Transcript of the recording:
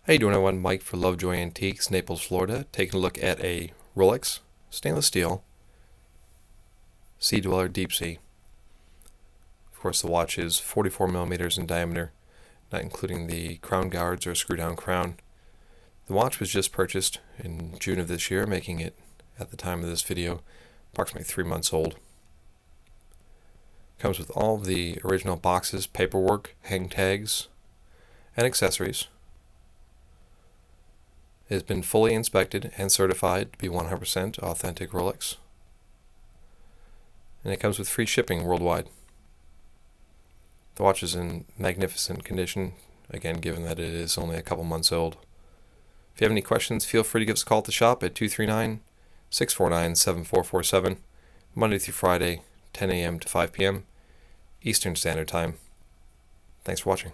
How you doing, everyone? Mike for Lovejoy Antiques, Naples, Florida. Taking a look at a Rolex stainless steel SeaDweller Deep Sea. Of course, the watch is 44 millimeters in diameter, not including the crown guards or screw down crown. The watch was just purchased in June of this year, making it, at the time of this video, approximately 3 months old. Comes with all of the original boxes, paperwork, hang tags, and accessories. It has been fully inspected and certified to be 100% authentic Rolex. And it comes with free shipping worldwide. The watch is in magnificent condition, again, given that it is only a couple months old. If you have any questions, feel free to give us a call at the shop at 239-649-7447, Monday through Friday, 10 a.m. to 5 p.m. Eastern Standard Time. Thanks for watching.